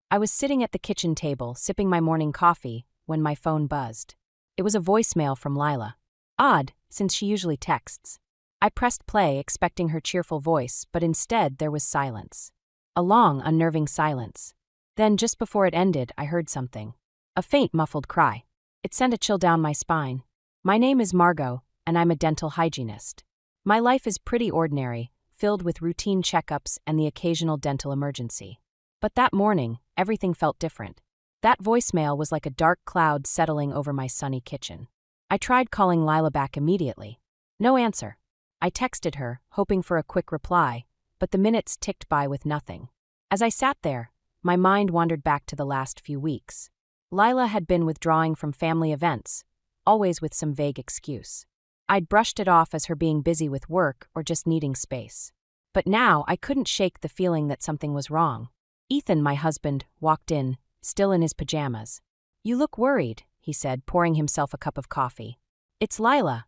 I was sitting at the kitchen table, sipping my morning coffee, when my phone buzzed. It was a voicemail from Lila. Odd, since she usually texts. I pressed play, expecting her cheerful voice, but instead there was silence. A long, unnerving silence. Then, just before it ended, I heard something. A faint, muffled cry. It sent a chill down my spine. My name is Margot, and I'm a dental hygienist. My life is pretty ordinary, filled with routine checkups and the occasional dental emergency. But that morning, everything felt different. That voicemail was like a dark cloud settling over my sunny kitchen. I tried calling Lila back immediately. No answer. I texted her, hoping for a quick reply, but the minutes ticked by with nothing. As I sat there, my mind wandered back to the last few weeks. Lila had been withdrawing from family events, always with some vague excuse. I'd brushed it off as her being busy with work or just needing space. But now I couldn't shake the feeling that something was wrong. Ethan, my husband, walked in, still in his pajamas. "You look worried," he said, pouring himself a cup of coffee. "It's Lila,"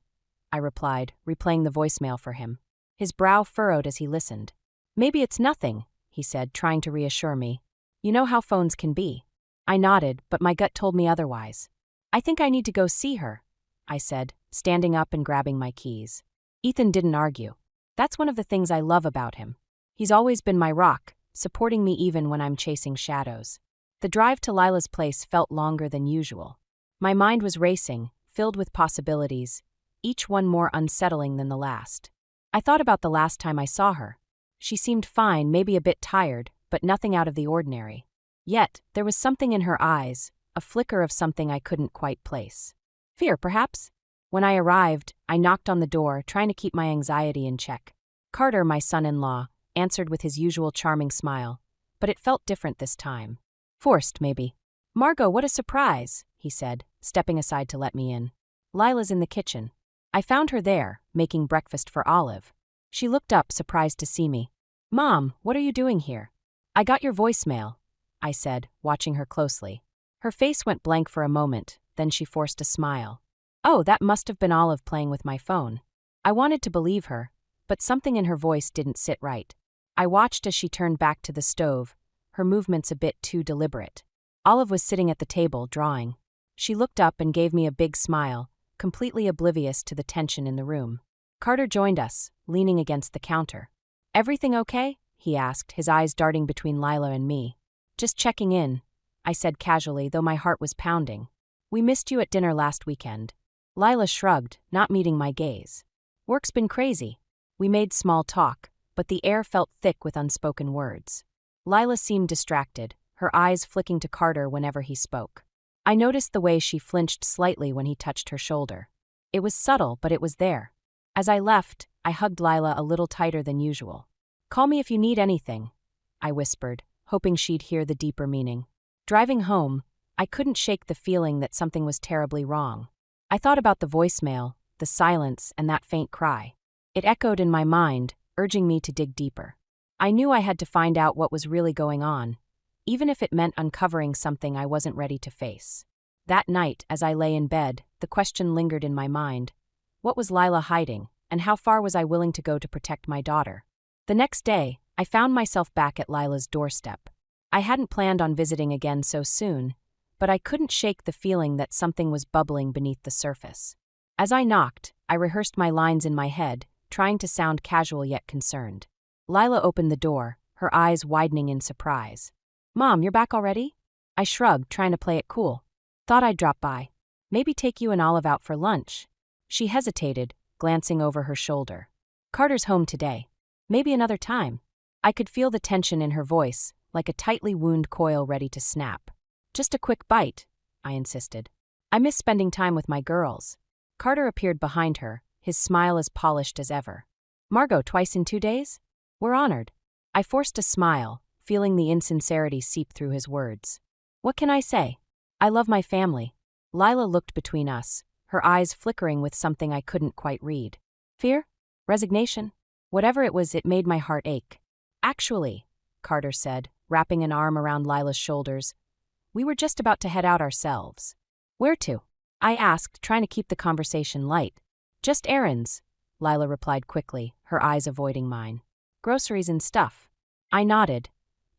I replied, replaying the voicemail for him. His brow furrowed as he listened. "Maybe it's nothing," he said, trying to reassure me. "You know how phones can be." I nodded, but my gut told me otherwise. "I think I need to go see her," I said, standing up and grabbing my keys. Ethan didn't argue. That's one of the things I love about him. He's always been my rock, supporting me even when I'm chasing shadows. The drive to Lila's place felt longer than usual. My mind was racing, filled with possibilities, each one more unsettling than the last. I thought about the last time I saw her. She seemed fine, maybe a bit tired, but nothing out of the ordinary. Yet, there was something in her eyes, a flicker of something I couldn't quite place. Fear, perhaps? When I arrived, I knocked on the door, trying to keep my anxiety in check. Carter, my son-in-law, answered with his usual charming smile, but it felt different this time. Forced, maybe. "Margot, what a surprise," he said, stepping aside to let me in. "Lila's in the kitchen." I found her there, making breakfast for Olive. She looked up, surprised to see me. "Mom, what are you doing here?" "I got your voicemail," I said, watching her closely. Her face went blank for a moment, then she forced a smile. "Oh, that must have been Olive playing with my phone." I wanted to believe her, but something in her voice didn't sit right. I watched as she turned back to the stove, her movements a bit too deliberate. Olive was sitting at the table, drawing. She looked up and gave me a big smile, completely oblivious to the tension in the room. Carter joined us, leaning against the counter. "Everything okay?" he asked, his eyes darting between Lila and me. "Just checking in," I said casually, though my heart was pounding. "We missed you at dinner last weekend." Lila shrugged, not meeting my gaze. "Work's been crazy." We made small talk, but the air felt thick with unspoken words. Lila seemed distracted, her eyes flicking to Carter whenever he spoke. I noticed the way she flinched slightly when he touched her shoulder. It was subtle, but it was there. As I left, I hugged Lila a little tighter than usual. "Call me if you need anything," I whispered, hoping she'd hear the deeper meaning. Driving home, I couldn't shake the feeling that something was terribly wrong. I thought about the voicemail, the silence, and that faint cry. It echoed in my mind, urging me to dig deeper. I knew I had to find out what was really going on, even if it meant uncovering something I wasn't ready to face. That night, as I lay in bed, the question lingered in my mind. What was Lila hiding, and how far was I willing to go to protect my daughter? The next day, I found myself back at Lila's doorstep. I hadn't planned on visiting again so soon, but I couldn't shake the feeling that something was bubbling beneath the surface. As I knocked, I rehearsed my lines in my head, trying to sound casual yet concerned. Lila opened the door, her eyes widening in surprise. "Mom, you're back already?" I shrugged, trying to play it cool. "Thought I'd drop by. Maybe take you and Olive out for lunch." She hesitated, glancing over her shoulder. "Carter's home today. Maybe another time." I could feel the tension in her voice, like a tightly wound coil ready to snap. "Just a quick bite," I insisted. "I miss spending time with my girls." Carter appeared behind her, his smile as polished as ever. "Margot, twice in 2 days? We're honored." I forced a smile, feeling the insincerity seep through his words. "What can I say? I love my family." Lila looked between us, her eyes flickering with something I couldn't quite read. Fear? Resignation? Whatever it was, it made my heart ache. "Actually," Carter said, wrapping an arm around Lila's shoulders, "we were just about to head out ourselves." "Where to?" I asked, trying to keep the conversation light. "Just errands," Lila replied quickly, her eyes avoiding mine. "Groceries and stuff." I nodded,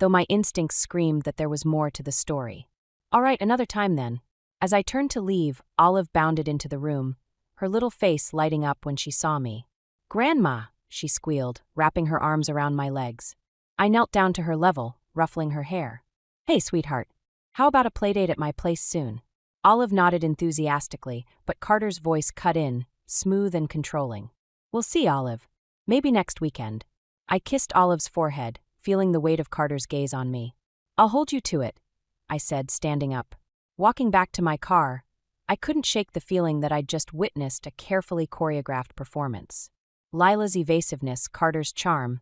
though my instincts screamed that there was more to the story. All right, another time then. As I turned to leave, Olive bounded into the room, her little face lighting up when she saw me. "Grandma," she squealed, wrapping her arms around my legs. I knelt down to her level, ruffling her hair. "Hey, sweetheart. How about a playdate at my place soon?" Olive nodded enthusiastically, but Carter's voice cut in, smooth and controlling. "We'll see, Olive. Maybe next weekend." I kissed Olive's forehead, feeling the weight of Carter's gaze on me. "I'll hold you to it," I said, standing up. Walking back to my car, I couldn't shake the feeling that I'd just witnessed a carefully choreographed performance. Lila's evasiveness, Carter's charm.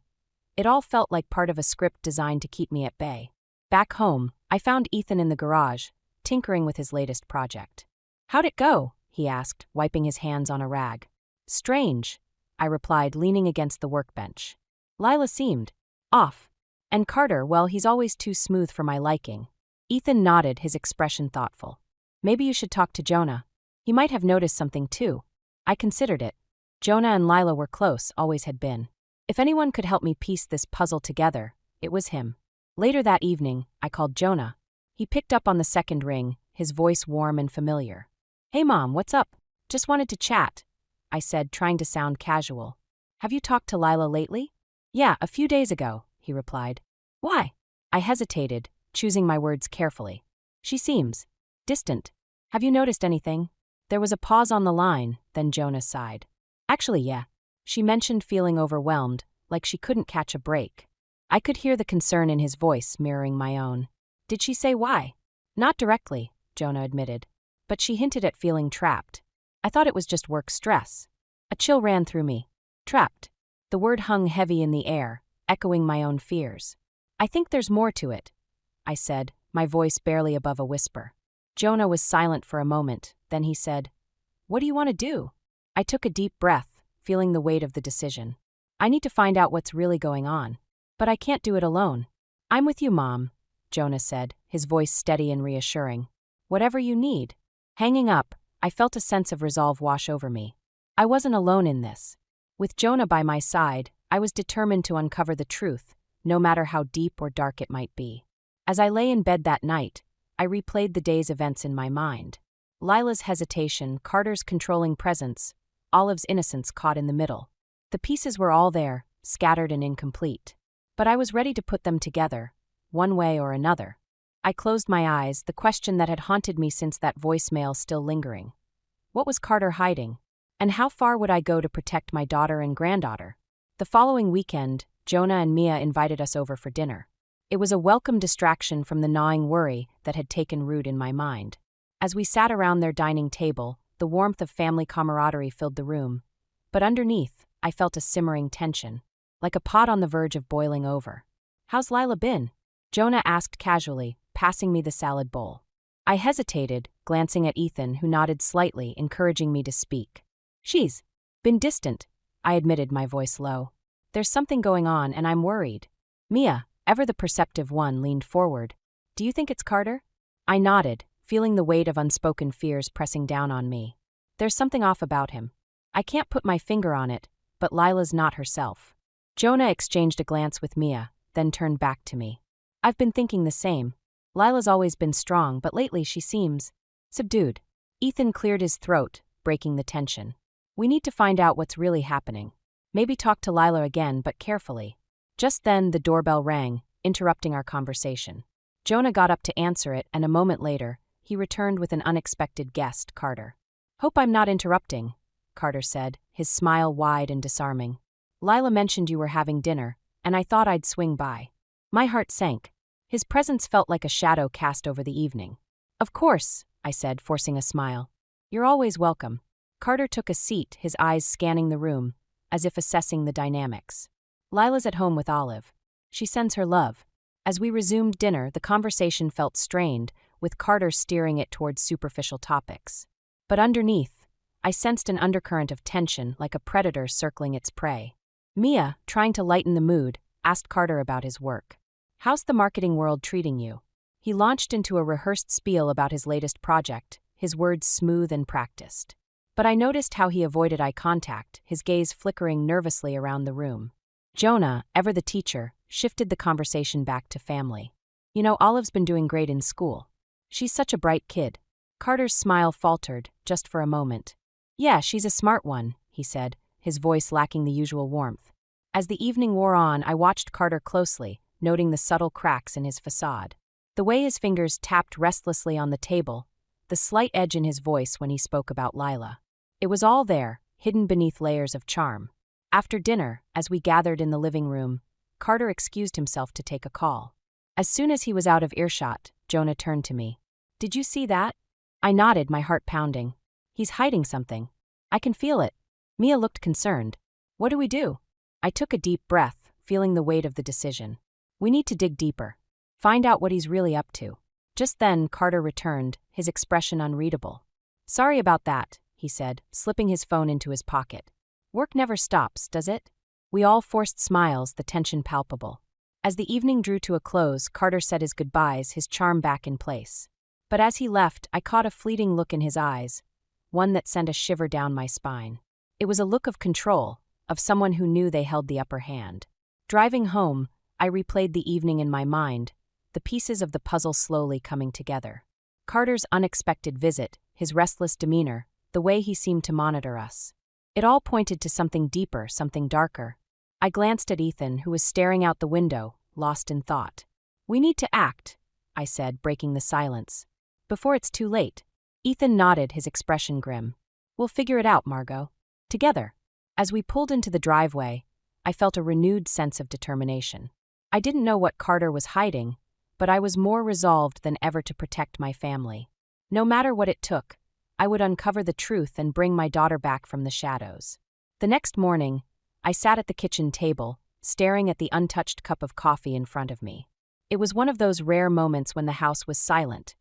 It all felt like part of a script designed to keep me at bay. Back home, I found Ethan in the garage, tinkering with his latest project. "How'd it go?" he asked, wiping his hands on a rag. "Strange," I replied, leaning against the workbench. Lila seemed off. And Carter, well, he's always too smooth for my liking. Ethan nodded, his expression thoughtful. "Maybe you should talk to Jonah. He might have noticed something too." I considered it. Jonah and Lila were close, always had been. If anyone could help me piece this puzzle together, it was him. Later that evening, I called Jonah. He picked up on the second ring, his voice warm and familiar. "Hey Mom, what's up? Just wanted to chat," I said, trying to sound casual. "Have you talked to Lila lately?" "Yeah, a few days ago," he replied. "Why?" I hesitated, choosing my words carefully. "She seems distant. Have you noticed anything?" There was a pause on the line, then Jonah sighed. "Actually, yeah. She mentioned feeling overwhelmed, like she couldn't catch a break." I could hear the concern in his voice, mirroring my own. "Did she say why?" "Not directly," Jonah admitted. "But she hinted at feeling trapped. I thought it was just work stress." A chill ran through me. Trapped. The word hung heavy in the air, echoing my own fears. "I think there's more to it," I said, my voice barely above a whisper. Jonah was silent for a moment, then he said, "What do you want to do?" I took a deep breath, feeling the weight of the decision. "I need to find out what's really going on. But I can't do it alone." "I'm with you, Mom," Jonah said, his voice steady and reassuring. "Whatever you need." Hanging up, I felt a sense of resolve wash over me. I wasn't alone in this. With Jonah by my side, I was determined to uncover the truth, no matter how deep or dark it might be. As I lay in bed that night, I replayed the day's events in my mind. Lila's hesitation, Carter's controlling presence, Olive's innocence caught in the middle. The pieces were all there, scattered and incomplete. But I was ready to put them together, one way or another. I closed my eyes, the question that had haunted me since that voicemail still lingering. What was Carter hiding? And how far would I go to protect my daughter and granddaughter? The following weekend, Jonah and Mia invited us over for dinner. It was a welcome distraction from the gnawing worry that had taken root in my mind. As we sat around their dining table, the warmth of family camaraderie filled the room. But underneath, I felt a simmering tension, like a pot on the verge of boiling over. "How's Lila been?" Jonah asked casually, passing me the salad bowl. I hesitated, glancing at Ethan, who nodded slightly, encouraging me to speak. "She's been distant," I admitted, my voice low. "There's something going on, and I'm worried." Mia, ever the perceptive one, leaned forward. "Do you think it's Carter?" I nodded, feeling the weight of unspoken fears pressing down on me. "There's something off about him. I can't put my finger on it, but Lila's not herself." Jonah exchanged a glance with Mia, then turned back to me. "I've been thinking the same. Lila's always been strong, but lately she seems subdued." Ethan cleared his throat, breaking the tension. "We need to find out what's really happening. Maybe talk to Lila again, but carefully." Just then, the doorbell rang, interrupting our conversation. Jonah got up to answer it, and a moment later, he returned with an unexpected guest, Carter. "Hope I'm not interrupting," Carter said, his smile wide and disarming. "Lila mentioned you were having dinner, and I thought I'd swing by." My heart sank. His presence felt like a shadow cast over the evening. "Of course," I said, forcing a smile. "You're always welcome." Carter took a seat, his eyes scanning the room, as if assessing the dynamics. "Lila's at home with Olive. She sends her love." As we resumed dinner, the conversation felt strained, with Carter steering it towards superficial topics. But underneath, I sensed an undercurrent of tension, like a predator circling its prey. Mia, trying to lighten the mood, asked Carter about his work. "How's the marketing world treating you?" He launched into a rehearsed spiel about his latest project, his words smooth and practiced. But I noticed how he avoided eye contact, his gaze flickering nervously around the room. Jonah, ever the teacher, shifted the conversation back to family. You know, Olive's been doing great in school. She's such a bright kid. Carter's smile faltered, just for a moment. Yeah, she's a smart one, he said, his voice lacking the usual warmth. As the evening wore on, I watched Carter closely, noting the subtle cracks in his facade. The way his fingers tapped restlessly on the table, the slight edge in his voice when he spoke about Lila. It was all there, hidden beneath layers of charm. After dinner, as we gathered in the living room, Carter excused himself to take a call. As soon as he was out of earshot, Jonah turned to me. Did you see that? I nodded, my heart pounding. He's hiding something. I can feel it. Mia looked concerned. What do we do? I took a deep breath, feeling the weight of the decision. We need to dig deeper. Find out what he's really up to. Just then, Carter returned, his expression unreadable. Sorry about that, he said, slipping his phone into his pocket. Work never stops, does it? We all forced smiles, the tension palpable. As the evening drew to a close, Carter said his goodbyes, his charm back in place. But as he left, I caught a fleeting look in his eyes, one that sent a shiver down my spine. It was a look of control, of someone who knew they held the upper hand. Driving home, I replayed the evening in my mind, the pieces of the puzzle slowly coming together. Carter's unexpected visit, his restless demeanor, the way he seemed to monitor us. It all pointed to something deeper, something darker. I glanced at Ethan, who was staring out the window, lost in thought. We need to act, I said, breaking the silence. Before it's too late. Ethan nodded, his expression grim. We'll figure it out, Margot. Together. As we pulled into the driveway, I felt a renewed sense of determination. I didn't know what Carter was hiding, but I was more resolved than ever to protect my family. No matter what it took, I would uncover the truth and bring my daughter back from the shadows. The next morning, I sat at the kitchen table, staring at the untouched cup of coffee in front of me. It was one of those rare moments when the house was silent,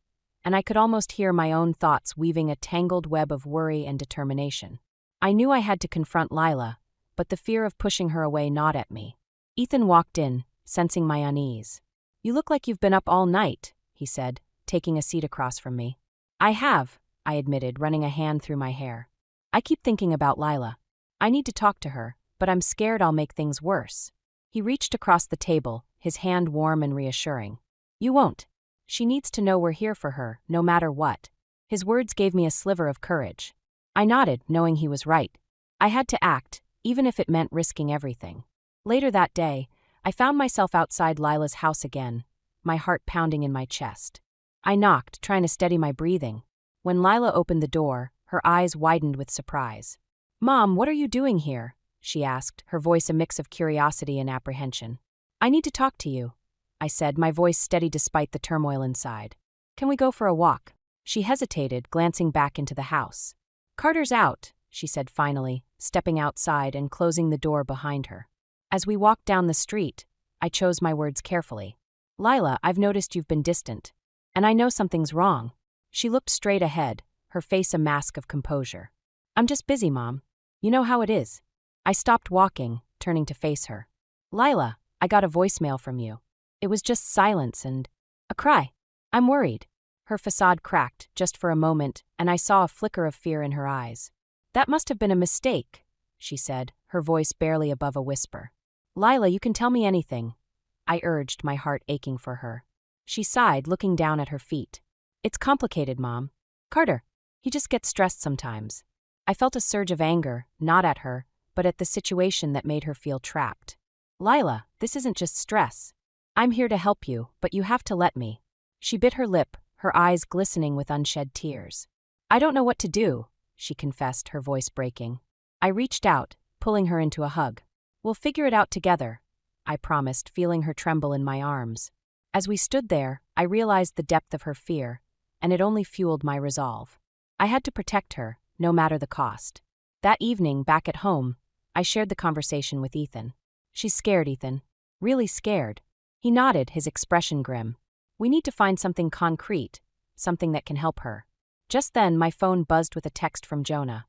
and I could almost hear my own thoughts weaving a tangled web of worry and determination. I knew I had to confront Lila, but the fear of pushing her away gnawed at me. Ethan walked in, sensing my unease. You look like you've been up all night, he said, taking a seat across from me. I have, I admitted, running a hand through my hair. I keep thinking about Lila. I need to talk to her, but I'm scared I'll make things worse. He reached across the table, his hand warm and reassuring. You won't. She needs to know we're here for her, no matter what. His words gave me a sliver of courage. I nodded, knowing he was right. I had to act, even if it meant risking everything. Later that day, I found myself outside Lila's house again, my heart pounding in my chest. I knocked, trying to steady my breathing. When Lila opened the door, her eyes widened with surprise. Mom, what are you doing here? She asked, her voice a mix of curiosity and apprehension. I need to talk to you, I said, my voice steady despite the turmoil inside. Can we go for a walk? She hesitated, glancing back into the house. Carter's out, she said finally, stepping outside and closing the door behind her. As we walked down the street, I chose my words carefully. Lila, I've noticed you've been distant. And I know something's wrong. She looked straight ahead, her face a mask of composure. I'm just busy, Mom. You know how it is. I stopped walking, turning to face her. Lila, I got a voicemail from you. It was just silence and a cry. I'm worried. Her facade cracked, just for a moment, and I saw a flicker of fear in her eyes. That must have been a mistake, she said, her voice barely above a whisper. Lila, you can tell me anything, I urged, my heart aching for her. She sighed, looking down at her feet. It's complicated, Mom. Carter, he just gets stressed sometimes. I felt a surge of anger, not at her, but at the situation that made her feel trapped. Lila, this isn't just stress. I'm here to help you, but you have to let me. She bit her lip, her eyes glistening with unshed tears. I don't know what to do, she confessed, her voice breaking. I reached out, pulling her into a hug. We'll figure it out together, I promised, feeling her tremble in my arms. As we stood there, I realized the depth of her fear, and it only fueled my resolve. I had to protect her, no matter the cost. That evening, back at home, I shared the conversation with Ethan. She's scared, Ethan. Really scared. He nodded, his expression grim. We need to find something concrete, something that can help her. Just then, my phone buzzed with a text from Jonah.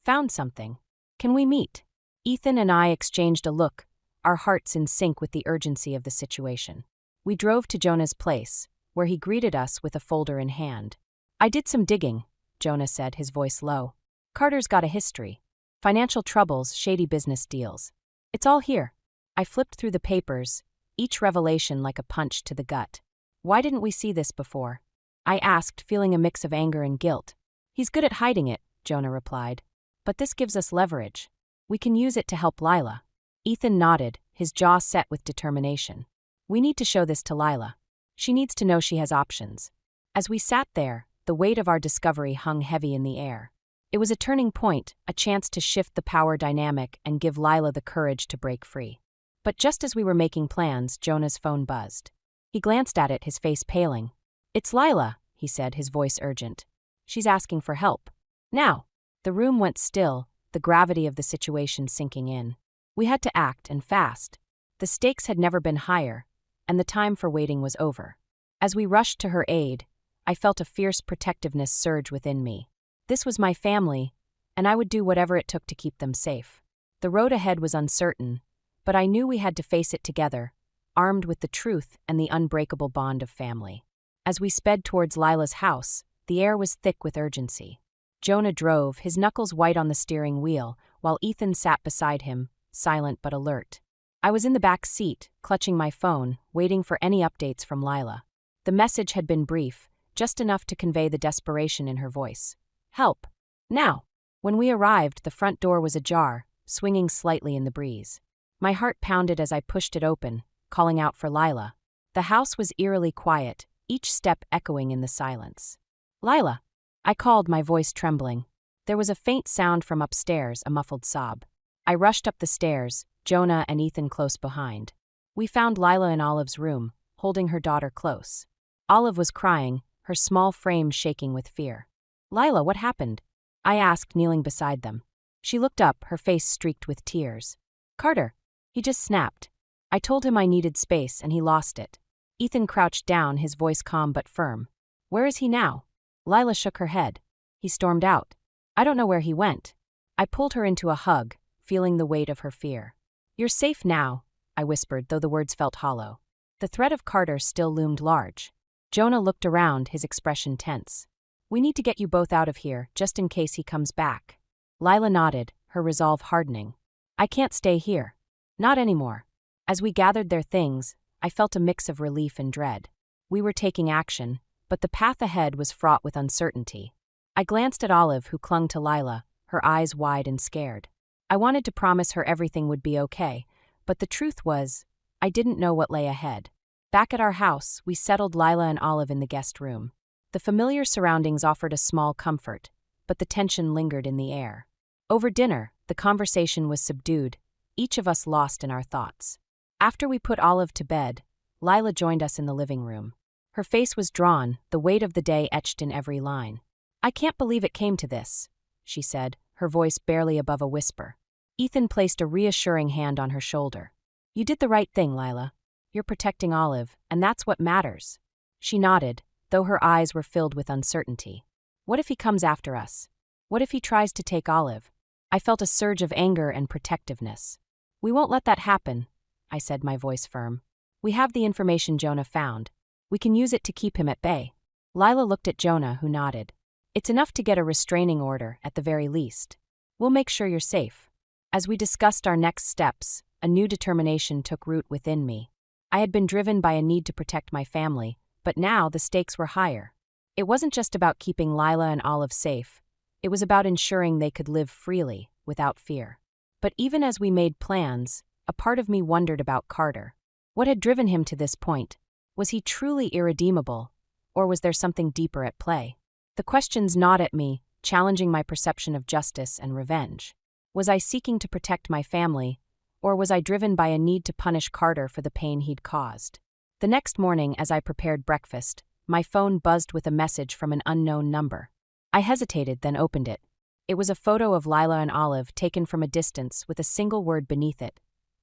Found something. Can we meet? Ethan and I exchanged a look, our hearts in sync with the urgency of the situation. We drove to Jonah's place, where he greeted us with a folder in hand. I did some digging, Jonah said, his voice low. Carter's got a history. Financial troubles, shady business deals. It's all here. I flipped through the papers, each revelation like a punch to the gut. Why didn't we see this before? I asked, feeling a mix of anger and guilt. He's good at hiding it, Jonah replied. But this gives us leverage. We can use it to help Lila. Ethan nodded, his jaw set with determination. We need to show this to Lila. She needs to know she has options. As we sat there, the weight of our discovery hung heavy in the air. It was a turning point, a chance to shift the power dynamic and give Lila the courage to break free. But just as we were making plans, Jonah's phone buzzed. He glanced at it, his face paling. "It's Lila," he said, his voice urgent. "She's asking for help. Now." The room went still, the gravity of the situation sinking in. We had to act, and fast. The stakes had never been higher, and the time for waiting was over. As we rushed to her aid, I felt a fierce protectiveness surge within me. This was my family, and I would do whatever it took to keep them safe. The road ahead was uncertain, but I knew we had to face it together, armed with the truth and the unbreakable bond of family. As we sped towards Lila's house, the air was thick with urgency. Jonah drove, his knuckles white on the steering wheel, while Ethan sat beside him, silent but alert. I was in the back seat, clutching my phone, waiting for any updates from Lila. The message had been brief, just enough to convey the desperation in her voice. "Help. Now." When we arrived, the front door was ajar, swinging slightly in the breeze. My heart pounded as I pushed it open, calling out for Lila. The house was eerily quiet, each step echoing in the silence. "Lila," I called, my voice trembling. There was a faint sound from upstairs, a muffled sob. I rushed up the stairs, Jonah and Ethan close behind. We found Lila in Olive's room, holding her daughter close. Olive was crying, her small frame shaking with fear. "Lila, what happened?" I asked, kneeling beside them. She looked up, her face streaked with tears. "Carter. He just snapped. I told him I needed space, and he lost it." Ethan crouched down, his voice calm but firm. "Where is he now?" Lila shook her head. "He stormed out. I don't know where he went." I pulled her into a hug, feeling the weight of her fear. "You're safe now," I whispered, though the words felt hollow. The threat of Carter still loomed large. Jonah looked around, his expression tense. "We need to get you both out of here, just in case he comes back." Lila nodded, her resolve hardening. "I can't stay here. Not anymore." As we gathered their things, I felt a mix of relief and dread. We were taking action, but the path ahead was fraught with uncertainty. I glanced at Olive, who clung to Lila, her eyes wide and scared. I wanted to promise her everything would be okay, but the truth was, I didn't know what lay ahead. Back at our house, we settled Lila and Olive in the guest room. The familiar surroundings offered a small comfort, but the tension lingered in the air. Over dinner, the conversation was subdued, each of us lost in our thoughts. After we put Olive to bed, Lila joined us in the living room. Her face was drawn, the weight of the day etched in every line. "I can't believe it came to this," she said, her voice barely above a whisper. Ethan placed a reassuring hand on her shoulder. "You did the right thing, Lila. You're protecting Olive, and that's what matters." She nodded, though her eyes were filled with uncertainty. "What if he comes after us? What if he tries to take Olive?" I felt a surge of anger and protectiveness. "We won't let that happen," I said, my voice firm. "We have the information Jonah found. We can use it to keep him at bay." Lila looked at Jonah, who nodded. "It's enough to get a restraining order, at the very least. We'll make sure you're safe." As we discussed our next steps, a new determination took root within me. I had been driven by a need to protect my family, but now the stakes were higher. It wasn't just about keeping Lila and Olive safe. It was about ensuring they could live freely, without fear. But even as we made plans, a part of me wondered about Carter. What had driven him to this point? Was he truly irredeemable, or was there something deeper at play? The questions gnawed at me, challenging my perception of justice and revenge. Was I seeking to protect my family, or was I driven by a need to punish Carter for the pain he'd caused? The next morning, as I prepared breakfast, my phone buzzed with a message from an unknown number. I hesitated, then opened it. It was a photo of Lila and Olive taken from a distance with a single word beneath it.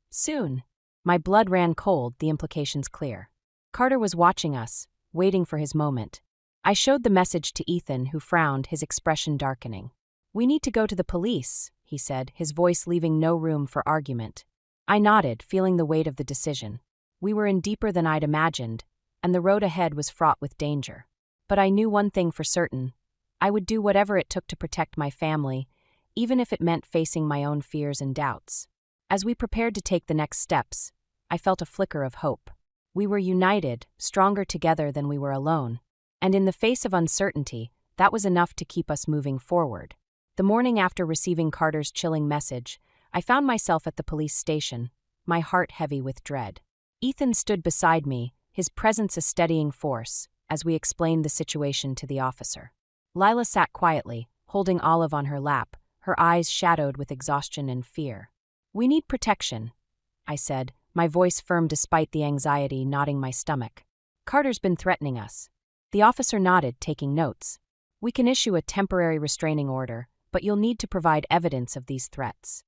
"Soon." My blood ran cold, the implications clear. Carter was watching us, waiting for his moment. I showed the message to Ethan, who frowned, his expression darkening. "We need to go to the police," he said, his voice leaving no room for argument. I nodded, feeling the weight of the decision. We were in deeper than I'd imagined, and the road ahead was fraught with danger. But I knew one thing for certain. I would do whatever it took to protect my family, even if it meant facing my own fears and doubts. As we prepared to take the next steps, I felt a flicker of hope. We were united, stronger together than we were alone. And in the face of uncertainty, that was enough to keep us moving forward. The morning after receiving Carter's chilling message, I found myself at the police station, my heart heavy with dread. Ethan stood beside me, his presence a steadying force, as we explained the situation to the officer. Lila sat quietly, holding Olive on her lap, her eyes shadowed with exhaustion and fear. "We need protection," I said, my voice firm despite the anxiety knotting my stomach. "Carter's been threatening us." The officer nodded, taking notes. "We can issue a temporary restraining order, but you'll need to provide evidence of these threats."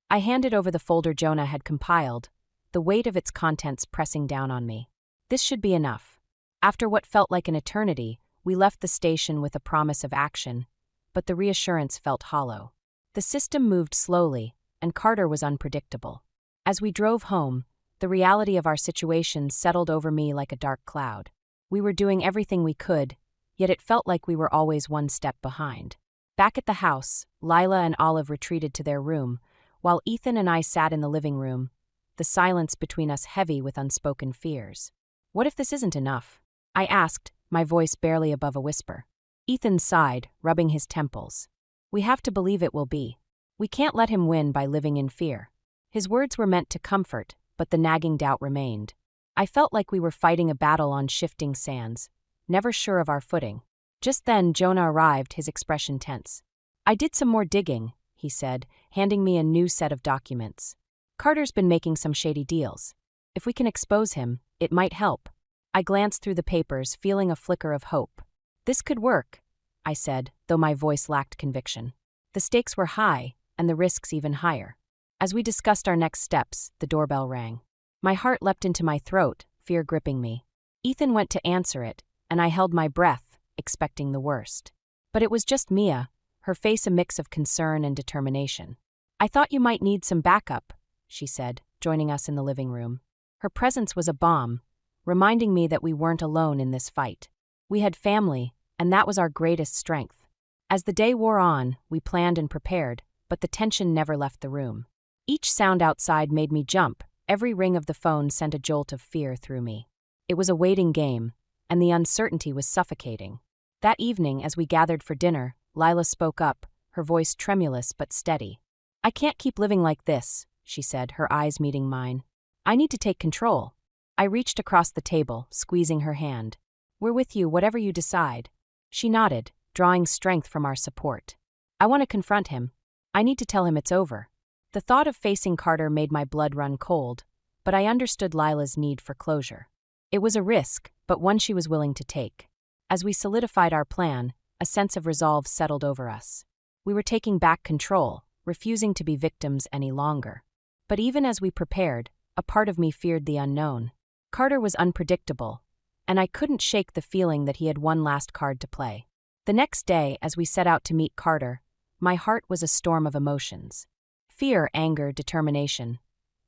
I handed over the folder Jonah had compiled, the weight of its contents pressing down on me. This should be enough. After what felt like an eternity, we left the station with a promise of action, but the reassurance felt hollow. The system moved slowly, and Carter was unpredictable. As we drove home, the reality of our situation settled over me like a dark cloud. We were doing everything we could, yet it felt like we were always one step behind. Back at the house, Lila and Olive retreated to their room, while Ethan and I sat in the living room, the silence between us heavy with unspoken fears. "What if this isn't enough?" I asked, my voice barely above a whisper. Ethan sighed, rubbing his temples. "We have to believe it will be. We can't let him win by living in fear." His words were meant to comfort, but the nagging doubt remained. I felt like we were fighting a battle on shifting sands, never sure of our footing. Just then, Jonah arrived, his expression tense. "I did some more digging," he said, handing me a new set of documents. "Carter's been making some shady deals. If we can expose him, it might help." I glanced through the papers, feeling a flicker of hope. "This could work," I said, though my voice lacked conviction. The stakes were high, and the risks even higher. As we discussed our next steps, the doorbell rang. My heart leapt into my throat, fear gripping me. Ethan went to answer it, and I held my breath, expecting the worst. But it was just Mia, her face a mix of concern and determination. "I thought you might need some backup," she said, joining us in the living room. Her presence was a balm, reminding me that we weren't alone in this fight. We had family, and that was our greatest strength. As the day wore on, we planned and prepared, but the tension never left the room. Each sound outside made me jump, every ring of the phone sent a jolt of fear through me. It was a waiting game, and the uncertainty was suffocating. That evening, as we gathered for dinner, Lila spoke up, her voice tremulous but steady. "I can't keep living like this," she said, her eyes meeting mine. "I need to take control." I reached across the table, squeezing her hand. "We're with you, whatever you decide." She nodded, drawing strength from our support. "I want to confront him. I need to tell him it's over." The thought of facing Carter made my blood run cold, but I understood Lila's need for closure. It was a risk, but one she was willing to take. As we solidified our plan, a sense of resolve settled over us. We were taking back control, refusing to be victims any longer. But even as we prepared, a part of me feared the unknown. Carter was unpredictable, and I couldn't shake the feeling that he had one last card to play. The next day, as we set out to meet Carter, my heart was a storm of emotions. Fear, anger, determination.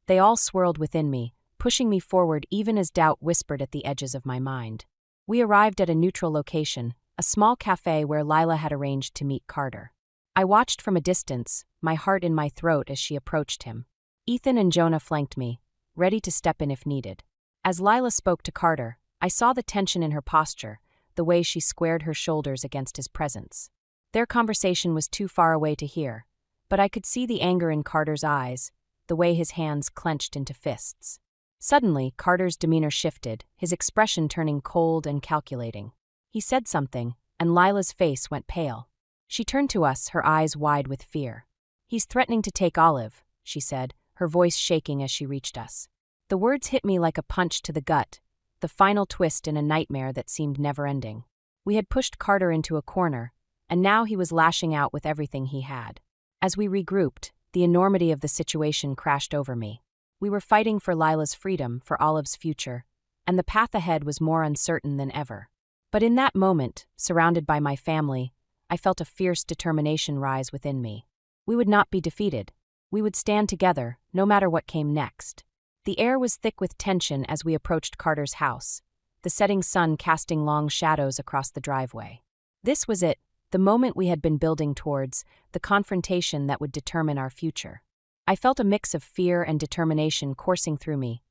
They all swirled within me, pushing me forward even as doubt whispered at the edges of my mind. We arrived at a neutral location, a small cafe where Lila had arranged to meet Carter. I watched from a distance, my heart in my throat as she approached him. Ethan and Jonah flanked me, ready to step in if needed. As Lila spoke to Carter, I saw the tension in her posture, the way she squared her shoulders against his presence. Their conversation was too far away to hear, but I could see the anger in Carter's eyes, the way his hands clenched into fists. Suddenly, Carter's demeanor shifted, his expression turning cold and calculating. He said something, and Lila's face went pale. She turned to us, her eyes wide with fear. "He's threatening to take Olive," she said, her voice shaking as she reached us. The words hit me like a punch to the gut, the final twist in a nightmare that seemed never-ending. We had pushed Carter into a corner, and now he was lashing out with everything he had. As we regrouped, the enormity of the situation crashed over me. We were fighting for Lila's freedom, for Olive's future, and the path ahead was more uncertain than ever. But in that moment, surrounded by my family, I felt a fierce determination rise within me. We would not be defeated. We would stand together, no matter what came next. The air was thick with tension as we approached Carter's house, the setting sun casting long shadows across the driveway. This was it, the moment we had been building towards, the confrontation that would determine our future. I felt a mix of fear and determination coursing through me,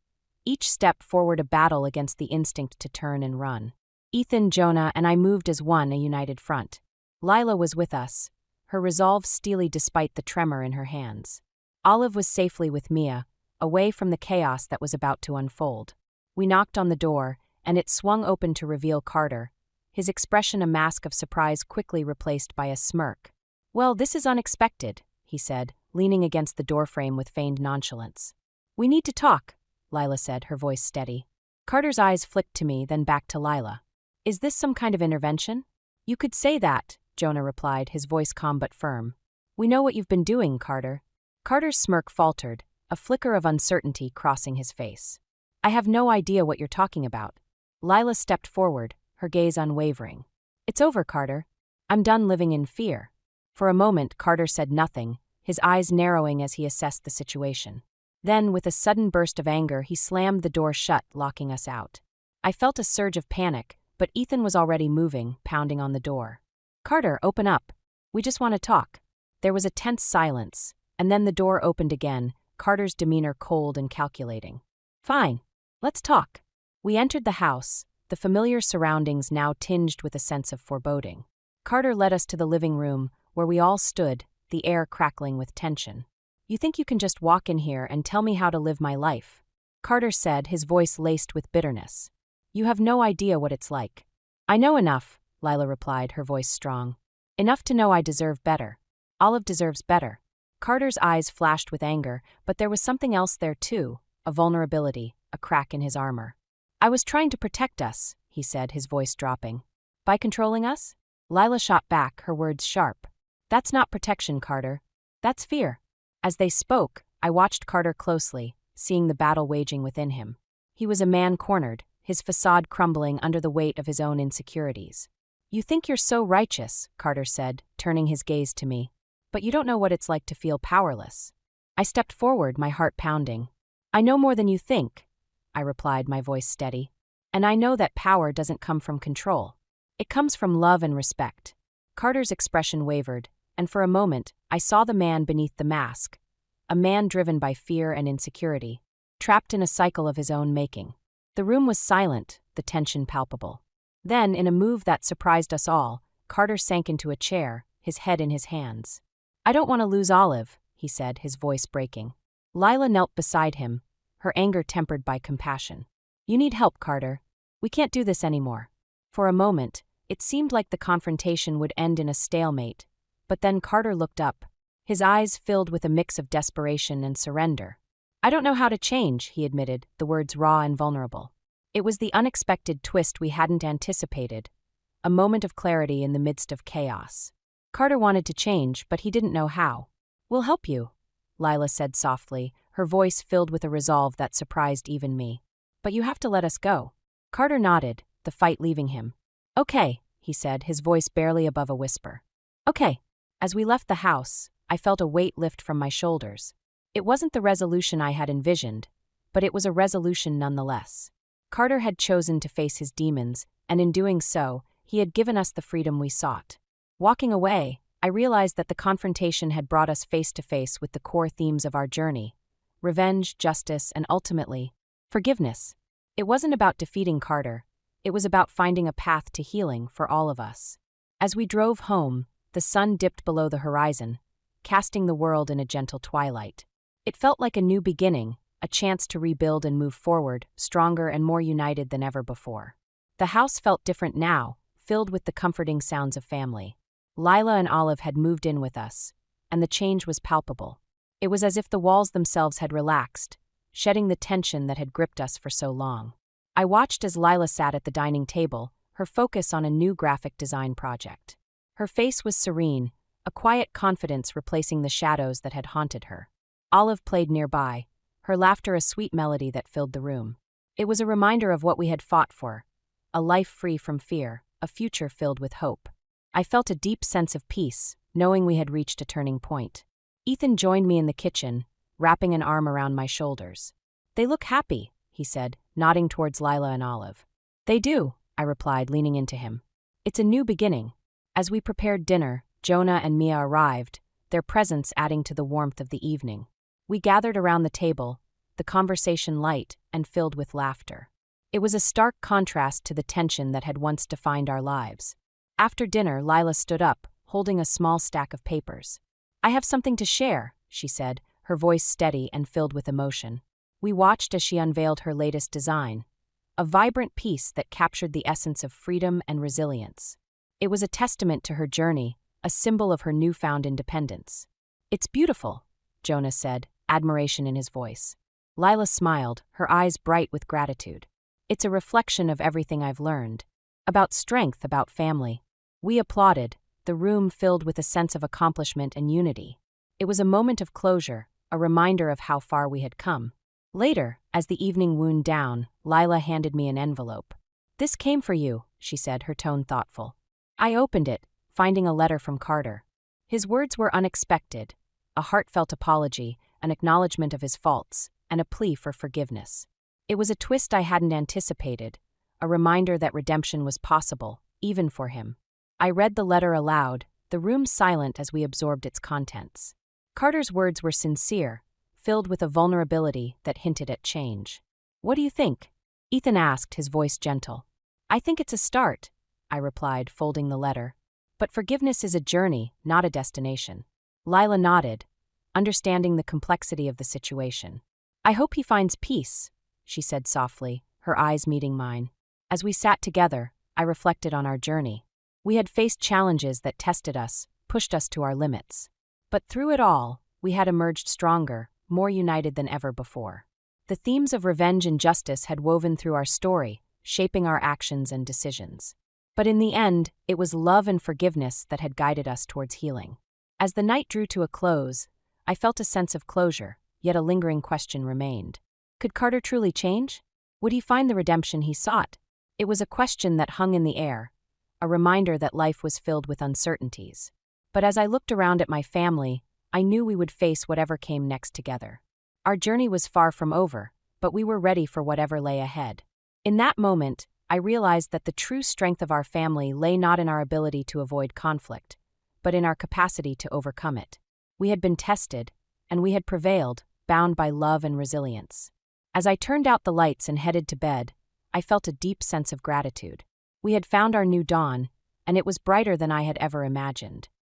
each step forward a battle against the instinct to turn and run. Ethan, Jonah, and I moved as one, a united front. Lila was with us, her resolve steely despite the tremor in her hands. Olive was safely with Mia, away from the chaos that was about to unfold. We knocked on the door, and it swung open to reveal Carter, his expression a mask of surprise quickly replaced by a smirk. "Well, this is unexpected," he said, leaning against the doorframe with feigned nonchalance. "We need to talk," Lila said, her voice steady. Carter's eyes flicked to me, then back to Lila. "Is this some kind of intervention?" "You could say that," Jonah replied, his voice calm but firm. "We know what you've been doing, Carter." Carter's smirk faltered, a flicker of uncertainty crossing his face. "I have no idea what you're talking about." Lila stepped forward, her gaze unwavering. "It's over, Carter. I'm done living in fear." For a moment, Carter said nothing, his eyes narrowing as he assessed the situation. Then, with a sudden burst of anger, he slammed the door shut, locking us out. I felt a surge of panic, but Ethan was already moving, pounding on the door. "Carter, open up. We just want to talk." There was a tense silence, and then the door opened again, Carter's demeanor cold and calculating. "Fine. Let's talk." We entered the house, the familiar surroundings now tinged with a sense of foreboding. Carter led us to the living room, where we all stood, the air crackling with tension. "You think you can just walk in here and tell me how to live my life?" Carter said, his voice laced with bitterness. "You have no idea what it's like." "I know enough," Lila replied, her voice strong. "Enough to know I deserve better. Olive deserves better." Carter's eyes flashed with anger, but there was something else there too, a vulnerability, a crack in his armor. "I was trying to protect us," he said, his voice dropping. "By controlling us?" Lila shot back, her words sharp. "That's not protection, Carter. That's fear." As they spoke, I watched Carter closely, seeing the battle waging within him. He was a man cornered, his facade crumbling under the weight of his own insecurities. "You think you're so righteous," Carter said, turning his gaze to me. "But you don't know what it's like to feel powerless." I stepped forward, my heart pounding. "I know more than you think," I replied, my voice steady. "And I know that power doesn't come from control. It comes from love and respect." Carter's expression wavered, and for a moment, I saw the man beneath the mask, a man driven by fear and insecurity, trapped in a cycle of his own making. The room was silent, the tension palpable. Then, in a move that surprised us all, Carter sank into a chair, his head in his hands. "I don't want to lose Olive," he said, his voice breaking. Lila knelt beside him, her anger tempered by compassion. "You need help, Carter. We can't do this anymore." For a moment, it seemed like the confrontation would end in a stalemate, but then Carter looked up, his eyes filled with a mix of desperation and surrender. "I don't know how to change," he admitted, the words raw and vulnerable. It was the unexpected twist we hadn't anticipated, a moment of clarity in the midst of chaos. Carter wanted to change, but he didn't know how. "We'll help you," Lila said softly, her voice filled with a resolve that surprised even me. "But you have to let us go." Carter nodded, the fight leaving him. "Okay," he said, his voice barely above a whisper. "Okay." As we left the house, I felt a weight lift from my shoulders. It wasn't the resolution I had envisioned, but it was a resolution nonetheless. Carter had chosen to face his demons, and in doing so, he had given us the freedom we sought. Walking away, I realized that the confrontation had brought us face to face with the core themes of our journey: revenge, justice, and ultimately, forgiveness. It wasn't about defeating Carter. It was about finding a path to healing for all of us. As we drove home, the sun dipped below the horizon, casting the world in a gentle twilight. It felt like a new beginning, a chance to rebuild and move forward, stronger and more united than ever before. The house felt different now, filled with the comforting sounds of family. Lila and Olive had moved in with us, and the change was palpable. It was as if the walls themselves had relaxed, shedding the tension that had gripped us for so long. I watched as Lila sat at the dining table, her focus on a new graphic design project. Her face was serene, a quiet confidence replacing the shadows that had haunted her. Olive played nearby, her laughter a sweet melody that filled the room. It was a reminder of what we had fought for: a life free from fear, a future filled with hope. I felt a deep sense of peace, knowing we had reached a turning point. Ethan joined me in the kitchen, wrapping an arm around my shoulders. "They look happy," he said, nodding towards Lila and Olive. "They do," I replied, leaning into him. "It's a new beginning." As we prepared dinner, Jonah and Mia arrived, their presence adding to the warmth of the evening. We gathered around the table, the conversation light and filled with laughter. It was a stark contrast to the tension that had once defined our lives. After dinner, Lila stood up, holding a small stack of papers. "I have something to share," she said, her voice steady and filled with emotion. We watched as she unveiled her latest design, a vibrant piece that captured the essence of freedom and resilience. It was a testament to her journey, a symbol of her newfound independence. "It's beautiful," Jonas said, admiration in his voice. Lila smiled, her eyes bright with gratitude. "It's a reflection of everything I've learned. About strength, about family." We applauded, the room filled with a sense of accomplishment and unity. It was a moment of closure, a reminder of how far we had come. Later, as the evening wound down, Lila handed me an envelope. "This came for you," she said, her tone thoughtful. I opened it, finding a letter from Carter. His words were unexpected, a heartfelt apology, an acknowledgement of his faults, and a plea for forgiveness. It was a twist I hadn't anticipated, a reminder that redemption was possible, even for him. I read the letter aloud, the room silent as we absorbed its contents. Carter's words were sincere, filled with a vulnerability that hinted at change. "What do you think?" Ethan asked, his voice gentle. "I think it's a start," I replied, folding the letter. "But forgiveness is a journey, not a destination." Lila nodded, understanding the complexity of the situation. "I hope he finds peace," she said softly, her eyes meeting mine. As we sat together, I reflected on our journey. We had faced challenges that tested us, pushed us to our limits. But through it all, we had emerged stronger, more united than ever before. The themes of revenge and justice had woven through our story, shaping our actions and decisions. But in the end, it was love and forgiveness that had guided us towards healing. As the night drew to a close, I felt a sense of closure, yet a lingering question remained. Could Carter truly change? Would he find the redemption he sought? It was a question that hung in the air, a reminder that life was filled with uncertainties. But as I looked around at my family, I knew we would face whatever came next together. Our journey was far from over, but we were ready for whatever lay ahead. In that moment, I realized that the true strength of our family lay not in our ability to avoid conflict, but in our capacity to overcome it. We had been tested, and we had prevailed, bound by love and resilience. As I turned out the lights and headed to bed, I felt a deep sense of gratitude. We had found our new dawn, and it was brighter than I had ever imagined.